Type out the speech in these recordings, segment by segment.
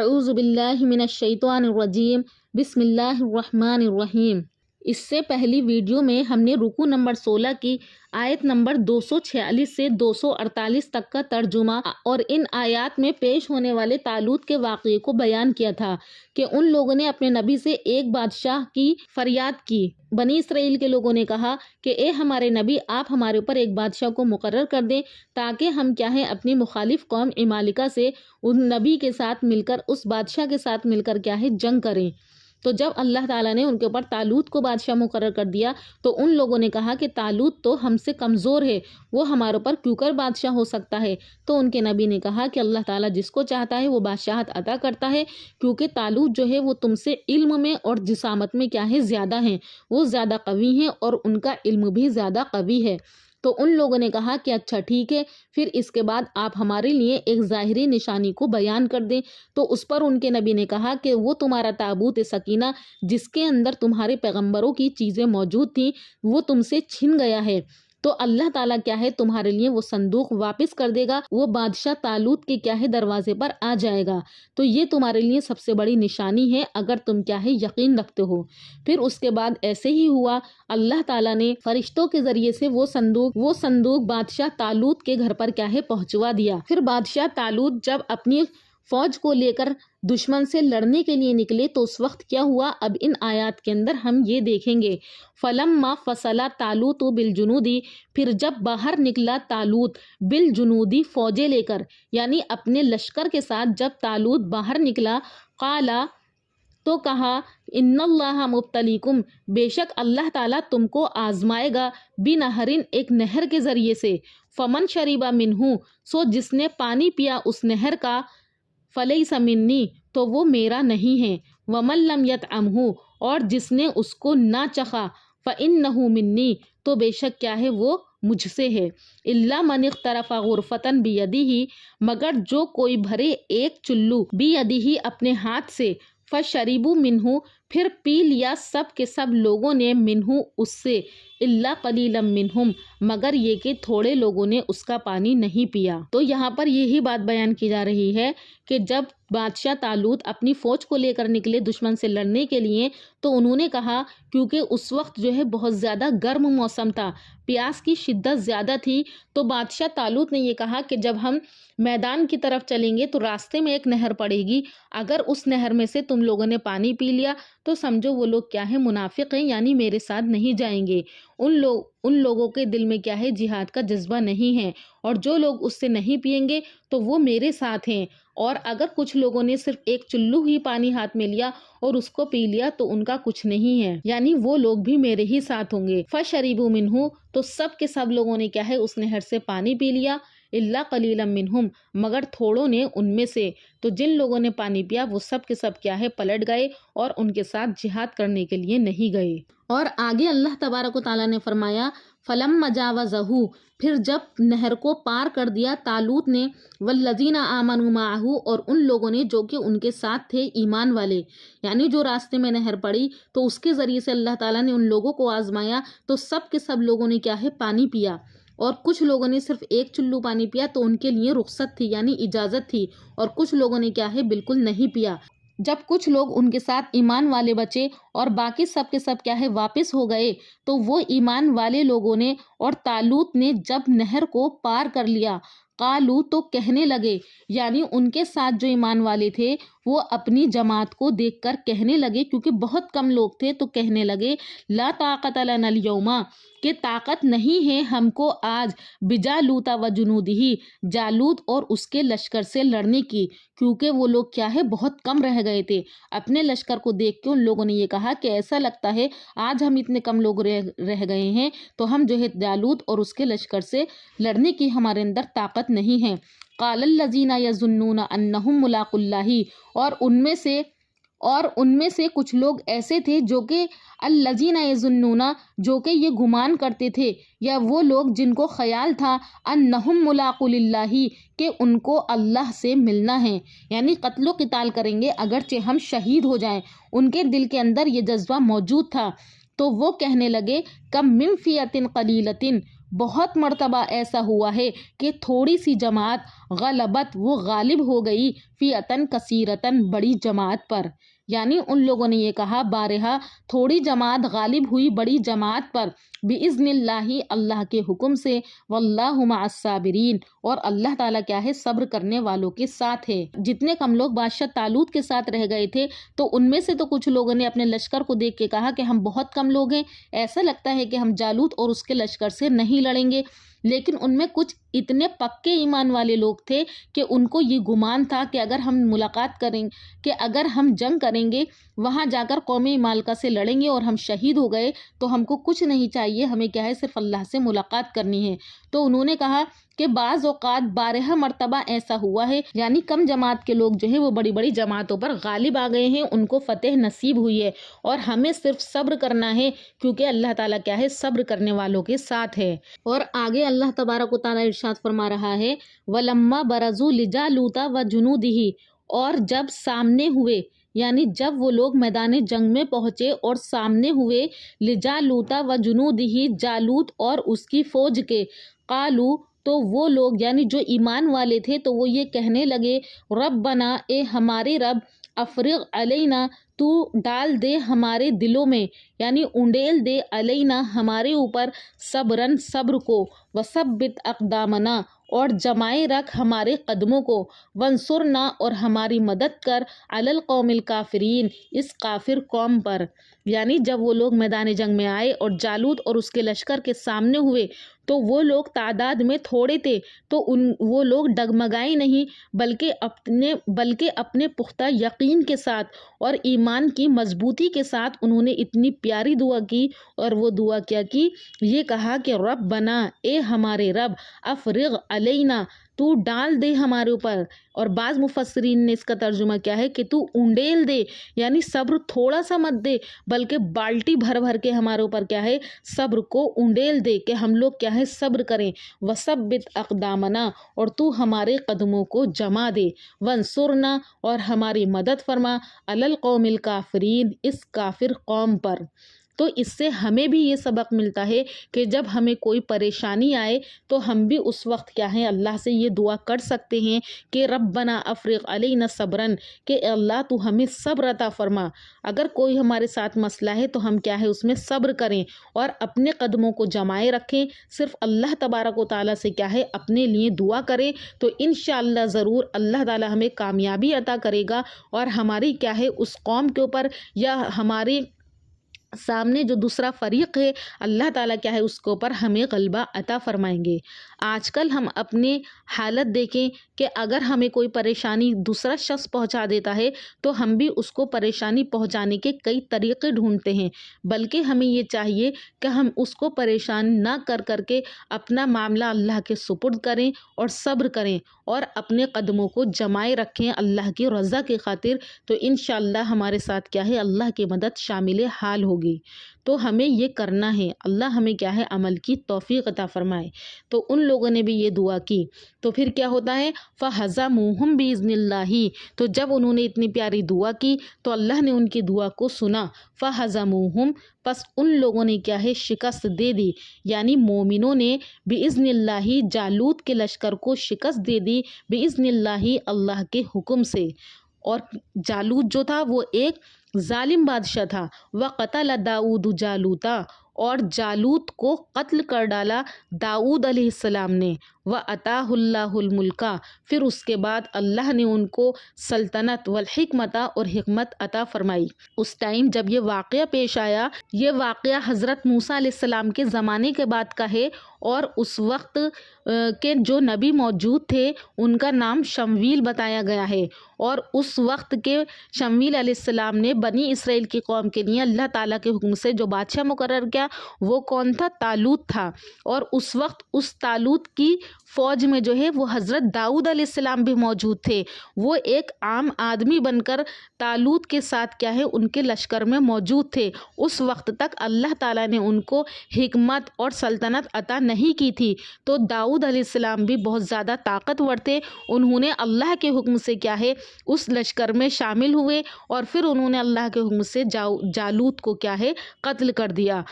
اعوذ باللہ من الشیطان الرجیم بسم اللہ الرحمن الرحیم۔ اس سے پہلی ویڈیو میں ہم نے رکوع نمبر 16 کی آیت نمبر 246 سے 248 تک کا ترجمہ اور ان آیات میں پیش ہونے والے طالوت کے واقعے کو بیان کیا تھا کہ ان لوگوں نے اپنے نبی سے ایک بادشاہ کی فریاد کی۔ بنی اسرائیل کے لوگوں نے کہا کہ اے ہمارے نبی، آپ ہمارے اوپر ایک بادشاہ کو مقرر کر دیں تاکہ ہم اپنی مخالف قوم عمالقہ سے ان نبی کے ساتھ مل کر، اس بادشاہ کے ساتھ مل کر جنگ کریں۔ تو جب اللہ تعالیٰ نے ان کے اوپر طالوت کو بادشاہ مقرر کر دیا تو ان لوگوں نے کہا کہ طالوت تو ہم سے کمزور ہے، وہ ہمارے اوپر کیوں کر بادشاہ ہو سکتا ہے؟ تو ان کے نبی نے کہا کہ اللہ تعالیٰ جس کو چاہتا ہے وہ بادشاہت عطا کرتا ہے، کیونکہ طالوت جو ہے وہ تم سے علم میں اور جسامت میں زیادہ ہیں، وہ زیادہ قوی ہیں اور ان کا علم بھی زیادہ قوی ہے۔ تو ان لوگوں نے کہا کہ اچھا ٹھیک ہے، پھر اس کے بعد آپ ہمارے لیے ایک ظاہری نشانی کو بیان کر دیں۔ تو اس پر ان کے نبی نے کہا کہ وہ تمہارا تابوت سکینہ جس کے اندر تمہارے پیغمبروں کی چیزیں موجود تھیں وہ تم سے چھن گیا ہے، تو اللہ تعالیٰ تمہارے لیے وہ صندوق واپس کر دے گا، وہ بادشاہ طالوت کے دروازے پر آ جائے گا، تو یہ تمہارے لیے سب سے بڑی نشانی ہے اگر تم یقین رکھتے ہو۔ پھر اس کے بعد ایسے ہی ہوا، اللہ تعالیٰ نے فرشتوں کے ذریعے سے وہ صندوق بادشاہ طالوت کے گھر پر پہنچوا دیا۔ پھر بادشاہ طالوت جب اپنی فوج کو لے کر دشمن سے لڑنے کے لیے نکلے تو اس وقت کیا ہوا، اب ان آیات کے اندر ہم یہ دیکھیں گے۔ فَلَمَّا فَصَلَ طَالُوتُ بِالْجُنُودِ، پھر جب باہر نکلا طالوت بالجنودی فوجیں لے کر، یعنی اپنے لشکر کے ساتھ جب طالوت باہر نکلا، قالا تو کہا، ان اللہ مبتلیکم، بے شک اللہ تعالیٰ تم کو آزمائے گا، بنہرن، ایک نہر کے ذریعے سے، فمن شریبا منہ، سو جس نے پانی پیا اس نہر کا، فلیس منی، تو وہ میرا نہیں ہے، ومن لم یطعمہ، اور جس نے اس کو نہ چخا، فانہ منی، تو بے شک وہ مجھ سے ہے، الا من اغترف غرفۃ بیدہ، مگر جو کوئی بھرے ایک چلو، بیدہ، اپنے ہاتھ سے، فشربوا منہ، پھر پی لیا سب کے سب لوگوں نے، منہ، اس سے، الا قلیلا منہم، مگر یہ کہ تھوڑے لوگوں نے اس کا پانی نہیں پیا۔ تو یہاں پر یہی بات بیان کی جا رہی ہے کہ جب بادشاہ طالوت اپنی فوج کو لے کر نکلے دشمن سے لڑنے کے لیے تو انہوں نے کہا، کیونکہ اس وقت بہت زیادہ گرم موسم تھا، پیاس کی شدت زیادہ تھی، تو بادشاہ طالوت نے یہ کہا کہ جب ہم میدان کی طرف چلیں گے تو راستے میں ایک نہر پڑے گی، اگر اس نہر میں سے تم لوگوں نے پانی پی لیا تو سمجھو وہ لوگ منافق ہیں، یعنی میرے ساتھ نہیں جائیں گے، ان لوگوں کے دل میں جہاد کا جذبہ نہیں ہے، اور جو لوگ اس سے نہیں پیئیں گے تو وہ میرے ساتھ ہیں، اور اگر کچھ لوگوں نے صرف ایک چلو ہی پانی ہاتھ میں لیا اور اس کو پی لیا تو ان کا کچھ نہیں ہے، یعنی وہ لوگ بھی میرے ہی ساتھ ہوں گے۔ فشربوا منہ، تو سب کے سب لوگوں نے اس نہر سے پانی پی لیا، الا قلیلا منہم، مگر تھوڑوں نے ان میں سے، تو جن لوگوں نے پانی پیا وہ سب کے سب پلٹ گئے اور ان کے ساتھ جہاد کرنے کے لیے نہیں گئے۔ اور آگے اللہ تبارک و تعالیٰ نے فرمایا، فَلَمَّا جَاوَزَهُ، پھر جب نہر کو پار کر دیا طالوت نے، وَالَّذِينَ آمَنُوا مَعَهُ، اور ان لوگوں نے جو کہ ان کے ساتھ تھے ایمان والے، یعنی جو راستے میں نہر پڑی تو اس کے ذریعے سے اللہ تعالیٰ نے ان لوگوں کو آزمایا، تو سب کے سب لوگوں نے پانی پیا، اور کچھ لوگوں نے صرف ایک چلو پانی پیا تو ان کے لیے رخصت تھی، یعنی اجازت تھی، اور کچھ لوگوں نے بالکل نہیں پیا۔ جب کچھ لوگ ان کے ساتھ ایمان والے بچے اور باقی سب کے سب واپس ہو گئے، تو وہ ایمان والے لوگوں نے اور طالوت نے جب نہر کو پار کر لیا، قالو، تو کہنے لگے، یعنی ان کے ساتھ جو ایمان والے تھے وہ اپنی جماعت کو دیکھ کر کہنے لگے، کیونکہ بہت کم لوگ تھے، تو کہنے لگے، لا طاقت لنا اليوم، کہ طاقت نہیں ہے ہم کو آج، بجالوت و جنودہ، جالوت اور اس کے لشکر سے لڑنے کی، کیونکہ وہ لوگ بہت کم رہ گئے تھے۔ اپنے لشکر کو دیکھ کے ان لوگوں نے یہ کہا کہ ایسا لگتا ہے آج ہم اتنے کم لوگ رہ گئے ہیں تو ہم جالوت اور اس کے لشکر سے لڑنے کی ہمارے اندر طاقت نہیں ہے۔ قال الذین یظنون انہم ملاقو اللہ، اور ان میں سے کچھ لوگ ایسے تھے جو کہ الذین یظنون، جو کہ یہ گمان کرتے تھے، یا وہ لوگ جن کو خیال تھا، انہم ملاقو اللہ، کہ ان کو اللہ سے ملنا ہے، یعنی قتل و قتال کریں گے اگرچہ ہم شہید ہو جائیں، ان کے دل کے اندر یہ جذبہ موجود تھا، تو وہ کہنے لگے، کم من فیۃ قلیلۃ، بہت مرتبہ ایسا ہوا ہے کہ تھوڑی سی جماعت غلبت وہ غالب ہو گئی فیعتن کثیرتن بڑی جماعت پر، یعنی ان لوگوں نے یہ کہا بارہا تھوڑی جماعت غالب ہوئی بڑی جماعت پر بِإِذْنِ اللَّهِ اللہ کے حکم سے، وَاللَّهُ مَعَ الصَّابِرِينَ اور اللہ تعالیٰ کیا ہے صبر کرنے والوں کے ساتھ ہے۔ جتنے کم لوگ بادشاہ طالوت کے ساتھ رہ گئے تھے تو ان میں سے تو کچھ لوگوں نے اپنے لشکر کو دیکھ کے کہا کہ ہم بہت کم لوگ ہیں، ایسا لگتا ہے کہ ہم جالوت اور اس کے لشکر سے نہیں لڑیں گے، لیکن ان میں کچھ اتنے پکے ایمان والے لوگ تھے کہ ان کو یہ گمان تھا کہ اگر ہم ملاقات کریں کہ اگر ہم جنگ کریں گے وہاں جا کر قوم مالکہ سے لڑیں گے اور ہم شہید ہو گئے تو ہم کو کچھ نہیں چاہیے، ہمیں کیا ہے صرف اللہ سے ملاقات کرنی ہے۔ تو انہوں نے کہا کہ بعض اوقات 12 مرتبہ ایسا ہوا ہے، یعنی کم جماعت کے لوگ جو ہے وہ بڑی بڑی جماعتوں پر غالب آ گئے ہیں، ان کو فتح نصیب ہوئی ہے اور ہمیں صرف صبر کرنا ہے کیونکہ اللہ تعالیٰ کیا ہے صبر کرنے والوں کے ساتھ ہے۔ اور آگے اللہ تبارک و تعالیٰ ارشاد فرما رہا ہے وَلَمَّا بَرَزُوا لِجَالُوتَ وَجُنُودِهِ اور جب سامنے ہوئے، یعنی جب وہ لوگ میدان جنگ میں پہنچے اور سامنے ہوئے لجالوت وجنودہ جالوت اور اس کی فوج کے، قالو تو وہ لوگ یعنی جو ایمان والے تھے تو وہ یہ کہنے لگے ربنا اے ہمارے رب افرغ علینا تو ڈال دے ہمارے دلوں میں، یعنی انڈیل دے علینا ہمارے اوپر صبرن صبر کو، وثبت اقدامنا اور جمائے رکھ ہمارے قدموں کو، وانصرنا اور ہماری مدد کر علی القوم الکافرین اس کافر قوم پر۔ یعنی جب وہ لوگ میدان جنگ میں آئے اور جالوت اور اس کے لشکر کے سامنے ہوئے تو وہ لوگ تعداد میں تھوڑے تھے تو وہ لوگ ڈگمگائے نہیں بلکہ اپنے پختہ یقین کے ساتھ اور ایمان کی مضبوطی کے ساتھ انہوں نے اتنی پیاری دعا کی، اور وہ دعا کیا کی، یہ کہا کہ رب بنا اے ہمارے رب افرغ علینا تو ڈال دے ہمارے اوپر، اور بعض مفسرین نے اس کا ترجمہ کیا ہے کہ تو انڈیل دے، یعنی صبر تھوڑا سا مت دے بلکہ بالٹی بھر بھر کے ہمارے اوپر کیا ہے صبر کو انڈیل دے کہ ہم لوگ کیا ہے صبر کریں، وثبت اقدامنا اور تو ہمارے قدموں کو جما دے، وانصرنا اور ہماری مدد فرما علی القوم الکافرین اس کافر قوم پر۔ تو اس سے ہمیں بھی یہ سبق ملتا ہے کہ جب ہمیں کوئی پریشانی آئے تو ہم بھی اس وقت کیا ہے اللہ سے یہ دعا کر سکتے ہیں کہ ربنا افرغ علینا صبرن کہ اللہ تو ہمیں صبر عطا فرما۔ اگر کوئی ہمارے ساتھ مسئلہ ہے تو ہم کیا ہے اس میں صبر کریں اور اپنے قدموں کو جمائے رکھیں، صرف اللہ تبارک و تعالیٰ سے کیا ہے اپنے لیے دعا کریں تو انشاءاللہ ضرور اللہ تعالیٰ ہمیں کامیابی عطا کرے گا، اور ہماری کیا ہے اس قوم کے اوپر یا ہمارے سامنے جو دوسرا فریق ہے اللہ تعالیٰ کیا ہے اس کے اوپر ہمیں غلبہ عطا فرمائیں گے۔ آج کل ہم اپنے حالت دیکھیں کہ اگر ہمیں کوئی پریشانی دوسرا شخص پہنچا دیتا ہے تو ہم بھی اس کو پریشانی پہنچانے کے کئی طریقے ڈھونڈتے ہیں، بلکہ ہمیں یہ چاہیے کہ ہم اس کو پریشان نہ کر کے اپنا معاملہ اللہ کے سپرد کریں اور صبر کریں اور اپنے قدموں کو جمائے رکھیں اللہ کی رضا کی خاطر، تو انشاءاللہ ہمارے ساتھ کیا ہے اللہ کی مدد شامل حال ہوگی۔ تو ہمیں یہ کرنا ہے، اللہ ہمیں کیا ہے عمل کی توفیق عطا فرمائے۔ تو ان لوگوں نے بھی یہ دعا کی تو پھر کیا ہوتا ہے فَهَزَمُوهُمْ بِإِذْنِ اللَّهِ تو جب انہوں نے اتنی پیاری دعا کی تو اللہ نے ان کی دعا کو سنا، فَهَزَمُوهُمْ پس ان لوگوں نے کیا ہے شکست دے دی، یعنی مومنوں نے بِإِذْنِ اللَّهِ جالوت کے لشکر کو شکست دے دی، بِإِذْنِ اللَّهِ اللہ کے حکم سے۔ اور جالوت جو تھا وہ ایک ظالم بادشاہ تھا، وَقَتَلَ داؤد جالوتا اور جالوت کو قتل کر ڈالا داؤد علیہ السلام نے، وَأَتَاهُ اللَّهُ الْمُلْكَ پھر اس کے بعد اللہ نے ان کو سلطنت والحکمت اور حکمت عطا فرمائی۔ اس ٹائم جب یہ واقعہ پیش آیا، یہ واقعہ حضرت موسیٰ علیہ السلام کے زمانے کے بعد کا ہے، اور اس وقت کے جو نبی موجود تھے ان کا نام شمویل بتایا گیا ہے، اور اس وقت کے شمویل علیہ السلام نے بنی اسرائیل کی قوم کے لیے اللہ تعالیٰ کے حکم سے جو بادشاہ مقرر کیا وہ کون تھا؟ طالوت تھا، اور اس وقت اس طالوت کی فوج میں جو ہے وہ حضرت داؤد علیہ السلام بھی موجود تھے، وہ ایک عام آدمی بن کر طالوت کے ساتھ کیا ہے ان کے لشکر میں موجود تھے۔ اس وقت تک اللہ تعالیٰ نے ان کو حکمت اور سلطنت عطا نہیں کی تھی، تو داؤد علیہ السلام بھی بہت زیادہ طاقتور تھے، انہوں نے اللہ کے حکم سے کیا ہے اس لشکر میں شامل ہوئے اور پھر انہوں نے اللہ کے حکم سے جالوت کو کیا ہے قتل کر دیا۔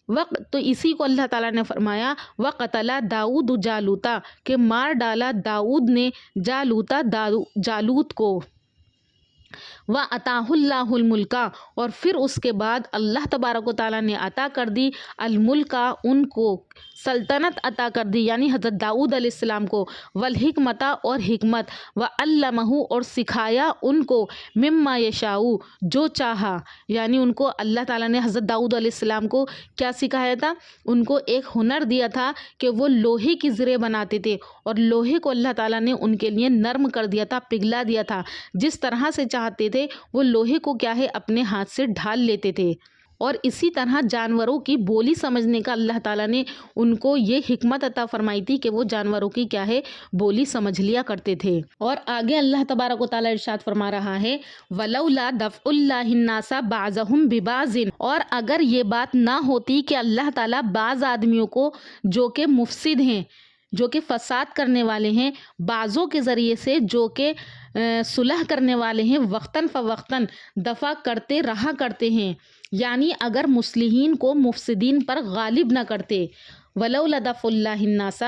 وقت تو اسی کو اللہ تعالیٰ نے فرمایا وَقَتَلَ داؤد جالوتا، کہ مار ڈالا داؤد نے جالوت کو، وَأَتَاهُ اللَّهُ الْمُلْكَ، اور پھر اس کے بعد اللہ تبارک و تعالیٰ نے عطا کر دی الملکہ، ان کو سلطنت عطا کر دی، یعنی حضرت داؤد علیہ السلام کو، والحکمتہ، اور حکمت، وعلمہ، اور سکھایا ان کو، مما یشاء، جو چاہا، یعنی ان کو اللہ تعالیٰ نے حضرت داؤد علیہ السلام کو کیا سکھایا تھا؟ ان کو ایک ہنر دیا تھا کہ وہ لوہے کی زریں بناتے تھے، اور لوہے کو اللہ تعالیٰ نے ان کے لیے نرم کر دیا تھا، پگھلا دیا تھا، جس طرح سے چاہتے تھے وہ لوہے کو کیا ہے اپنے ہاتھ سے ڈھال لیتے تھے۔ اور اسی طرح جانوروں کی بولی سمجھنے کا اللہ تعالیٰ نے ان کو یہ حکمت عطا فرمائی تھی کہ وہ جانوروں کی کیا ہے بولی سمجھ لیا کرتے تھے۔ اور آگے اللہ تبارک و تعالیٰ ارشاد فرما رہا ہے وَلَوْلَا دَفْعُ اللَّهِ النَّاسَ بَعْضَهُمْ بِبَعْضٍ، اور اگر یہ بات نہ ہوتی کہ اللہ تعالیٰ بعض آدمیوں کو جو کہ مفسد ہیں، جو کہ فساد کرنے والے ہیں، بعضوں کے ذریعے سے جو کہ صلح کرنے والے ہیں، وقتاً فوقتاً دفع کرتے رہا کرتے ہیں، یعنی اگر مصلحین کو مفسدین پر غالب نہ کرتے، وَلَوْلَا دَفْعُ اللَّهِ النَّاسَ،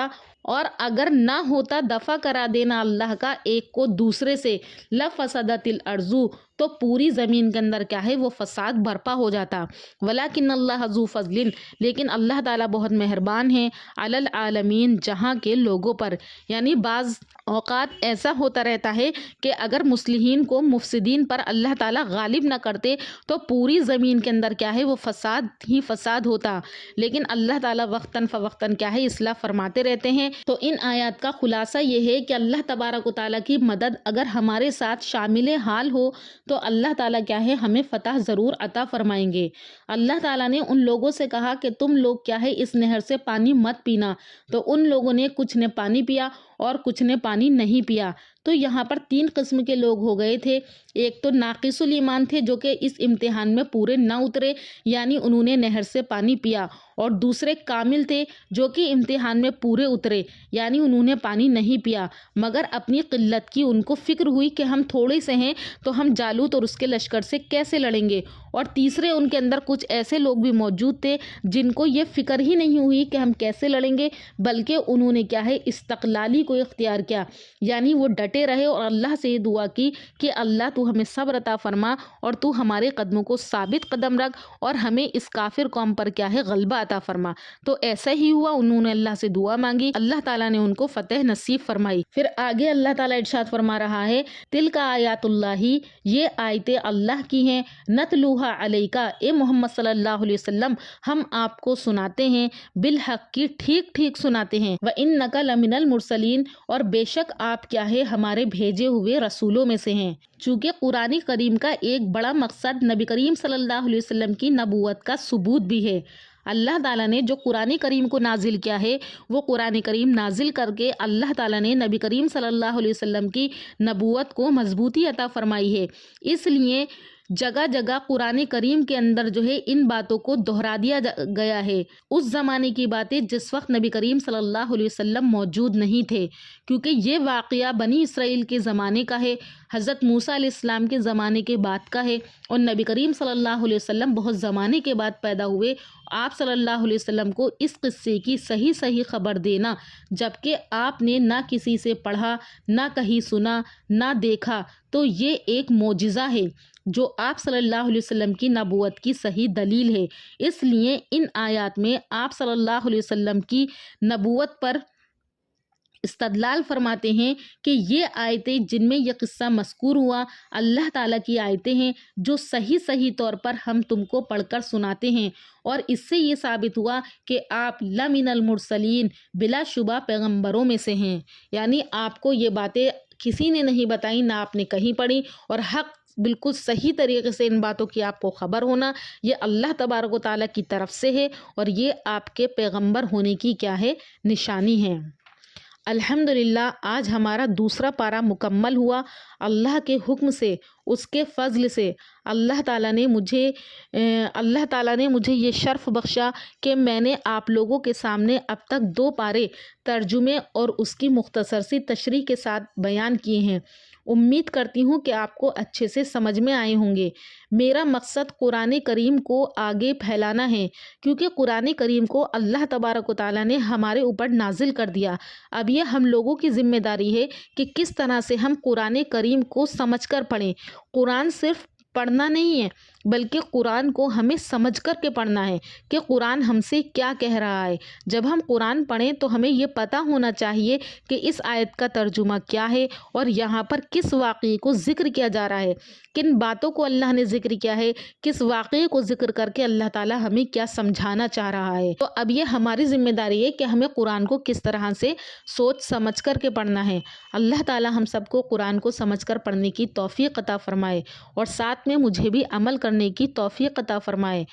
اور اگر نہ ہوتا دفع کرا دینا اللہ کا ایک کو دوسرے سے، لَفَسَدَتِ الْأَرْضُ، تو پوری زمین کے اندر کیا ہے وہ فساد برپا ہو جاتا، وَلَكِنَّ اللَّهَ ذُو فَضْلٍ، لیکن اللہ تعالیٰ بہت مہربان ہیں، عَلَى الْعَالَمِينَ، جہاں کے لوگوں پر، یعنی بعض اوقات ایسا ہوتا رہتا ہے کہ اگر مصلحین کو مفسدین پر اللہ تعالیٰ غالب نہ کرتے تو پوری زمین کے اندر کیا ہے وہ فساد ہی فساد ہوتا، لیکن اللہ تعالیٰ وقتاً فوقتاً کیا ہے اصلاح فرماتے رہتے ہیں۔ تو ان آیات کا خلاصہ یہ ہے کہ اللہ تبارک و تعالیٰ کی مدد اگر ہمارے ساتھ شامل حال ہو تو اللہ تعالیٰ کیا ہے ہمیں فتح ضرور عطا فرمائیں گے۔ اللہ تعالیٰ نے ان لوگوں سے کہا کہ تم لوگ کیا ہے اس نہر سے پانی مت پینا، تو ان لوگوں نے کچھ نے پانی پیا اور کچھ نے پانی نہیں پیا، تو یہاں پر 3 قسم کے لوگ ہو گئے تھے۔ ایک تو ناقص الایمان تھے جو کہ اس امتحان میں پورے نہ اترے، یعنی انہوں نے نہر سے پانی پیا، اور دوسرے کامل تھے جو کہ امتحان میں پورے اترے، یعنی انہوں نے پانی نہیں پیا، مگر اپنی قلت کی ان کو فکر ہوئی کہ ہم تھوڑے سے ہیں تو ہم جالوت اور اس کے لشکر سے کیسے لڑیں گے۔ اور تیسرے ان کے اندر کچھ ایسے لوگ بھی موجود تھے جن کو یہ فکر ہی نہیں ہوئی کہ ہم کیسے لڑیں گے، بلکہ انہوں نے کیا ہے استقلالی کو اختیار کیا، یعنی وہ ڈٹے رہے اور اللہ سے یہ دعا کی کہ اللہ تو ہمیں صبر عطا فرما اور تو ہمارے قدموں کو ثابت قدم رکھ اور ہمیں اس کافر قوم پر کیا ہے غلبہ عطا فرما۔ تو ایسا ہی ہوا، انہوں نے اللہ سے دعا مانگی، اللہ تعالیٰ نے ان کو فتح نصیب فرمائی۔ پھر آگے اللہ تعالیٰ ارشاد فرما رہا ہے تلک آیات اللہ، یہ آیتیں اللہ کی ہیں، نتلوہا علیکا، اے محمد صلی اللہ علیہ وسلم ہم آپ کو سناتے ہیں، بالحق کی ٹھیک ٹھیک سناتے ہیں، وَإِنَّكَ لَمِنَ الْمُرْسَلِينَ، اور بے شک آپ کیا ہے ہمارے بھیجے ہوئے رسولوں میں سے ہیں۔ چونکہ قرآن کریم کا ایک بڑا مقصد نبی کریم صلی اللہ علیہ وسلم کی نبوت کا ثبوت بھی ہے۔ اللہ تعالیٰ نے جو قرآن کریم کو نازل کیا ہے وہ قرآن کریم نازل کر کے اللہ تعالیٰ نے نبی کریم صلی اللہ علیہ وسلم کی نبوت کو مضبوطی عطا فرمائی ہے، اس لیے جگہ جگہ قرآن کریم کے اندر جو ہے ان باتوں کو دہرا دیا گیا ہے، اس زمانے کی باتیں جس وقت نبی کریم صلی اللہ علیہ وسلم موجود نہیں تھے، کیونکہ یہ واقعہ بنی اسرائیل کے زمانے کا ہے، حضرت موسیٰ علیہ السلام کے زمانے کے بعد کا ہے، اور نبی کریم صلی اللہ علیہ وسلم بہت زمانے کے بعد پیدا ہوئے۔ آپ صلی اللہ علیہ وسلم کو اس قصے کی صحیح خبر دینا، جبکہ آپ نے نہ کسی سے پڑھا، نہ کہیں سنا، نہ دیکھا، تو یہ ایک معجزہ ہے جو آپ صلی اللہ علیہ وسلم کی نبوت کی صحیح دلیل ہے۔ اس لیے ان آیات میں آپ صلی اللہ علیہ وسلم کی نبوت پر استدلال فرماتے ہیں کہ یہ آیتیں جن میں یہ قصہ مذکور ہوا اللہ تعالیٰ کی آیتیں ہیں جو صحیح طور پر ہم تم کو پڑھ کر سناتے ہیں، اور اس سے یہ ثابت ہوا کہ آپ لمن المرسلین، بلا شبہ پیغمبروں میں سے ہیں، یعنی آپ کو یہ باتیں کسی نے نہیں بتائیں، نہ آپ نے کہیں پڑھی، اور حق بالکل صحیح طریقے سے ان باتوں کی آپ کو خبر ہونا یہ اللہ تبارک و تعالیٰ کی طرف سے ہے، اور یہ آپ کے پیغمبر ہونے کی کیا ہے نشانی ہے۔ الحمدللہ آج ہمارا دوسرا پارہ مکمل ہوا۔ اللہ کے حکم سے، اس کے فضل سے اللہ تعالیٰ نے مجھے یہ شرف بخشا کہ میں نے آپ لوگوں کے سامنے اب تک 2 پارے ترجمے اور اس کی مختصر سی تشریح کے ساتھ بیان کیے ہیں۔ امید کرتی ہوں کہ آپ کو اچھے سے سمجھ میں آئے ہوں گے۔ میرا مقصد قرآن کریم کو آگے پھیلانا ہے، کیونکہ قرآن کریم کو اللہ تبارک و تعالیٰ نے ہمارے اوپر نازل کر دیا۔ اب یہ ہم لوگوں کی ذمہ داری ہے کہ کس طرح سے ہم قرآن کریم کو سمجھ کر پڑھیں۔ قرآن صرف پڑھنا نہیں ہے، بلکہ قرآن کو ہمیں سمجھ کر کے پڑھنا ہے کہ قرآن ہم سے کیا کہہ رہا ہے۔ جب ہم قرآن پڑھیں تو ہمیں یہ پتہ ہونا چاہیے کہ اس آیت کا ترجمہ کیا ہے اور یہاں پر کس واقعے کو ذکر کیا جا رہا ہے، کن باتوں کو اللہ نے ذکر کیا ہے، کس واقعے کو ذکر کر کے اللہ تعالیٰ ہمیں کیا سمجھانا چاہ رہا ہے۔ تو اب یہ ہماری ذمہ داری ہے کہ ہمیں قرآن کو کس طرح سے سوچ سمجھ کر کے پڑھنا ہے۔ اللہ تعالیٰ ہم سب کو قرآن کو سمجھ کر پڑھنے کی توفیق عطا فرمائے اور ساتھ میں مجھے بھی عمل کرنے کی توفیق عطا فرمائے۔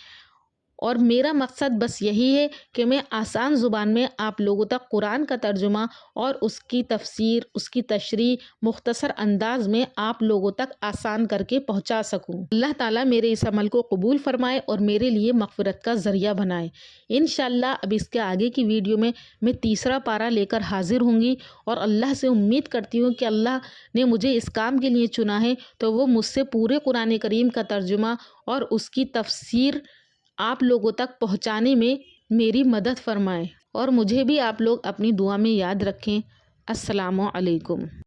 اور میرا مقصد بس یہی ہے کہ میں آسان زبان میں آپ لوگوں تک قرآن کا ترجمہ اور اس کی تفسیر، اس کی تشریح مختصر انداز میں آپ لوگوں تک آسان کر کے پہنچا سکوں۔ اللہ تعالیٰ میرے اس عمل کو قبول فرمائے اور میرے لیے مغفرت کا ذریعہ بنائے۔ انشاءاللہ اب اس کے آگے کی ویڈیو میں تیسرا پارہ لے کر حاضر ہوں گی، اور اللہ سے امید کرتی ہوں کہ اللہ نے مجھے اس کام کے لیے چنا ہے تو وہ مجھ سے پورے قرآن کریم کا ترجمہ اور اس کی تفسیر آپ لوگوں تک پہنچانے میں میری مدد فرمائے، اور مجھے بھی آپ لوگ اپنی دعا میں یاد رکھیں۔ السلام علیکم۔